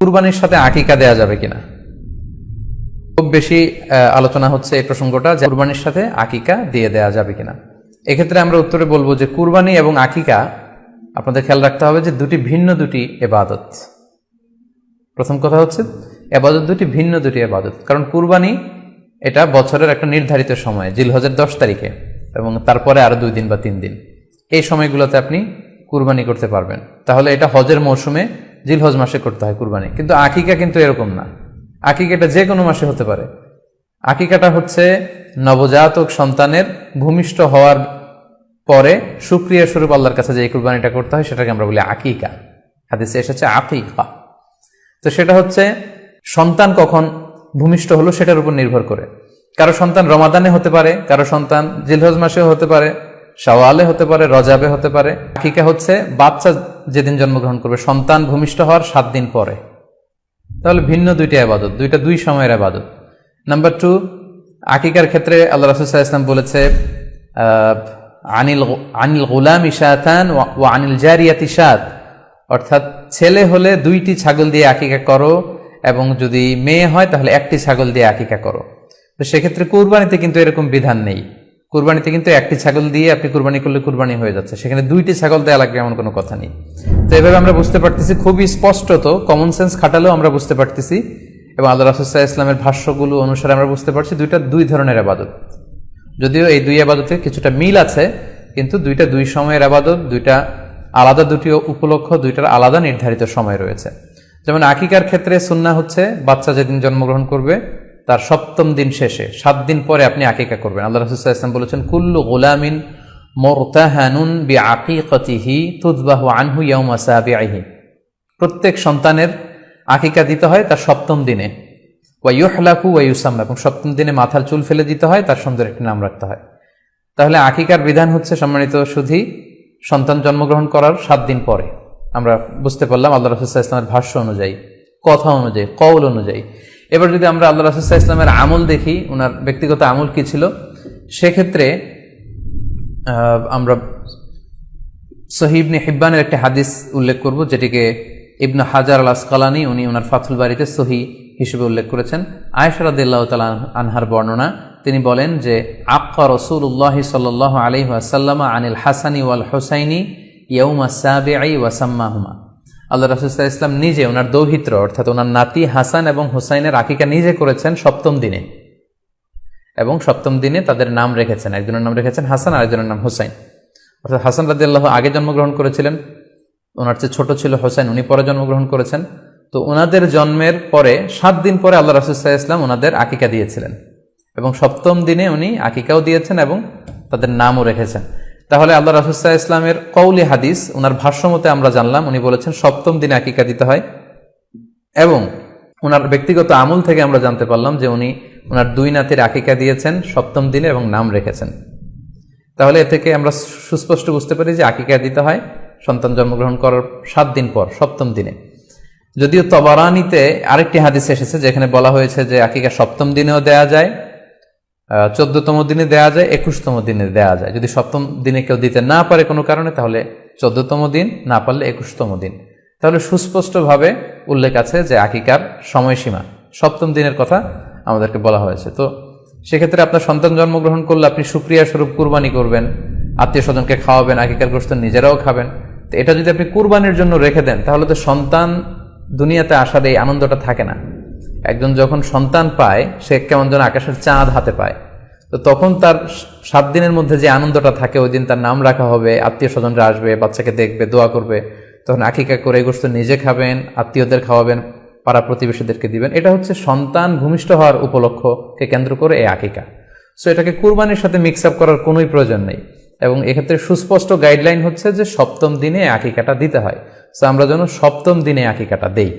কুরবানির সাথে আকিকা দেয়া যাবে কিনা, খুব বেশি আলোচনা হচ্ছে এই প্রসঙ্গটা, যে কুরবানির সাথে আকিকা দিয়ে দেয়া যাবে কিনা। এক্ষেত্রে আমরা উত্তরে বলবো যে কুরবানি এবং আকিকা আপনাদের খেয়াল রাখতে হবে যে দুটি ইবাদত। প্রথম কথা হচ্ছে ইবাদত ভিন্ন দুটি ইবাদত। কারণ কুরবানি এটা বছরের একটা নির্ধারিত সময়, জিলহজের 10 তারিখে, এবং তারপরে আরো 2 দিন বা 3 দিন, এই সময়গুলোতে আপনি কুরবানি করতে পারবেন। তাহলে এটা হজের মৌসুমে জিলহজ মাসে করতে হয় কুরবানি। কিন্তু আকিকা কিন্তু এরকম না। আকিকাটা যে কোনো মাসে হতে পারে। আকিকাটা হচ্ছে নবজাতক সন্তানের ভূমিষ্ঠ হওয়ার পরে শুকরিয়া স্বরূপ আল্লাহর কাছে যে কুরবানিটা করতে হয় সেটাকে আমরা বলি আকিকা। হাদিসে এসেছে আকিকা। তো সেটা হচ্ছে সন্তান কখন ভূমিষ্ঠ হলো সেটার উপর নির্ভর করে। কারো সন্তান রমাদানে হতে পারে, কারো সন্তান জিলহজ মাসেও হতে পারে, শাওয়ালে হতে পারে, রজাবে হতে পারে। আকিকা হচ্ছে বাচ্চা যেদিন জন্মগ্রহণ করবে, সন্তান ভূমিষ্ঠ হওয়ার 7 দিন পরে। তাহলে ভিন্ন দুইটা ইবাদত, দুই সময়ের ইবাদত। নাম্বার 2, আকিকার ক্ষেত্রে আল্লাহ রাসূল সাল্লাল্লাহু আলাইহি ওয়াসাল্লাম বলেছে আনিল গুলামি শাতান ওয়া আনিল জারিয়াতি শাত, অর্থাৎ ছেলে হলে 2টি ছাগল দিয়ে আকিকা করো, এবং যদি মেয়ে হয় তাহলে 1টি ছাগল দিয়ে আকিকা করো। তো সেক্ষেত্রে কুরবানিতে কিন্তু এরকম বিধান নেই। কুরবানিতে কিন্তু 1টি ছাগল দিয়ে আপনি কুরবানি করলে কুরবানি হয়ে যাচ্ছে, সেখানে 2টি ছাগল দেওয়া লাগবে এমন কোনো কথা নেই। তো এভাবে আমরা বুঝতে পারতেছি, খুবই স্পষ্টত কমন সেন্স খাটালেও আমরা বুঝতে পারতেছি, এবং আল্লাহ রাসূল সাল্লাল্লাহু আলাইহি ওয়াসাল্লামের ভাষ্যগুলো অনুসারে আমরা বুঝতে পারছি দুইটা 2 ধরনের ইবাদত। যদিও এই 2 ইবাদতে কিছুটা মিল আছে, কিন্তু দুইটা 2 সময়ের ইবাদত, দুইটা আলাদা, দুটি উপলক্ষ, দুইটার আলাদা নির্ধারিত সময় রয়েছে। যেমন আকিকার ক্ষেত্রে সুন্নাহ হচ্ছে বাচ্চা যেদিন জন্মগ্রহণ করবে তার 7ম দিন শেষে 7 দিন পরে আপনি আকিকা করবেন। আল্লাহ রাসূল সাল্লাল্লাহু আলাইহি ওয়াসাল্লাম বলেছেন কুল্লু গুলামিন মুরতাহানুন বিআকিকাতিহি তুযবাহু আনহু ইয়াওমা সাবিহি, প্রত্যেক সন্তানের আকিকা দিতে হয় তার 7ম দিনে, ওয়া ইউহলাকু ওয়া ইউসাম্মা, এবং 7ম দিনে মাথার চুল ফেলে দিতে হয়, তার সুন্দর একটি নাম রাখতে হয়। তাহলে আকিকার বিধান হচ্ছে সম্মানিত সুধী সন্তান জন্মগ্রহণ করার 7 দিন পরে। আমরা বুঝতে পারলাম আল্লাহ রাসূল সাল্লাল্লাহু আলাইহি ওয়াসাল্লামের ভাষ্য অনুযায়ী, কথা অনুযায়ী, কওল অনুযায়ী। এবার যদি আমরা আল্লাহ রাসূল সাল্লাল্লাহু আলাইহি ওয়াসাল্লামের আমল দেখি, ওনার ব্যক্তিগত আমল কি ছিল, সেক্ষেত্রে আমরা সহিহ ইবনে হিব্বানের একটি হাদিস উল্লেখ করব, যেটিকে ইবনে হাজার আল আসকালানী উনি ওনার ফাথুল বারিতে সহিহ হিসেবে উল্লেখ করেছেন। আয়েশা রাদিয়াল্লাহু তাআলা আনহার বর্ণনা, তিনি বলেন যে আক্কা রাসূলুল্লাহ সাল্লাল্লাহু আলাইহি ওয়াসাল্লাম আনিল হাসানি ওয়াল হুসাইনি ইয়াউমা সাবিঈ ওয়া সাম্মাহুমা। আল্লাহ রাসূল সাল্লাল্লাহু আলাইহি ওয়াসাল্লাম নিজে ওনার দৌহিত্র অর্থাৎ ওনার নাতি হাসান এবং হুসাইনের আকিকা নিজে করেছেন 7ম দিনে, এবং 7ম দিনে তাদের নাম রেখেছেন। একজনের নাম রেখেছেন হাসান, আরেকজনের নাম হুসাইন। অর্থাৎ হাসান রাদিয়াল্লাহু আগে জন্মগ্রহণ করেছিলেন, ওনার চেয়ে ছোট ছিল হুসাইন, উনি পরে জন্মগ্রহণ করেছেন। তো ওনাদের জন্মের পরে 7 দিন পরে আল্লাহ রাসূল সাল্লাল্লাহু আলাইহি ওয়াসাল্লাম ওনাদের আকিকা দিয়েছিলেন, এবং 7ম দিনে উনি আকিকাও দিয়েছেন এবং তাদের নামও রেখেছেন। তাহলে আল্লাহ রাসূল সাল্লাল্লাহু আলাইহি ওয়াসাল্লামের কওলি হাদিস, ওনার ভাষ্যমতে আমরা জানলাম উনি বলেছেন 7ম দিনে আকিকা দিতে হয়, এবং ওনার ব্যক্তিগত আমল থেকে আমরা জানতে পারলাম যে উনি ওনার 2 নাতির আকিকা দিয়েছেন 7ম দিনে এবং নাম রেখেছেন। তাহলে এ থেকে আমরা সুস্পষ্ট বুঝতে পারি যে আকিকা দিতে হয় সন্তান জন্মগ্রহণ করার 7 দিন পর, 7ম দিনে। যদিও তবারানিতে আরেকটি হাদিস এসেছে যেখানে বলা হয়েছে যে আকিকা 7ম দিনেও দেয়া যায়, 14তম দিনে দেয়া যায়, 21তম দিনে দেয়া যায়। যদি 7ম দিনে কেউ দিতে না পারে কোনো কারণে, তাহলে 14তম দিন, না পারলে 21তম দিন। তাহলে সুস্পষ্টভাবে উল্লেখ আছে যে আকিকার সময়সীমা 7ম দিনের কথা আমাদেরকে বলা হয়েছে। তো সেক্ষেত্রে আপনার সন্তান জন্মগ্রহণ করলে আপনি শুকরিয়া স্বরূপ কুরবানি করবেন, আত্মীয় স্বজনকে খাওয়াবেন, আকিকার গোশত নিজেরাও খাবেন। তো এটা যদি আপনি কুরবানির জন্য রেখে দেন, তাহলে তো সন্তান দুনিয়াতে আসার এই আনন্দটা থাকে না। একজন যখন সন্তান পায়, সে কেমন যেন আকাশের চাঁদ হাতে পায়। তো তখন তার 7 দিনের মধ্যে যে আনন্দটা থাকে, ওই দিন তার নাম রাখা হবে, আত্মীয় স্বজনরা আসবে, বাচ্চাকে দেখবে, দোয়া করবে, তখন আকিকা করে গোশত নিজে খাবেন, আত্মীয়দের খাওয়াবেন, পাড়া প্রতিবেশীদেরকে দিবেন। এটা হচ্ছে সন্তান ভূমিষ্ঠ হওয়ার উপলক্ষকে কেন্দ্র করে এই আকিকা। সো এটাকে কুরবানির সাথে মিক্স আপ করার কোনোই প্রয়োজন নেই, এবং এক্ষেত্রে সুস্পষ্ট গাইডলাইন হচ্ছে যে 7ম দিনে আকিকাটা দিতে হয়। সো আমরা যেন 7ম দিনে আকিকাটা দেই।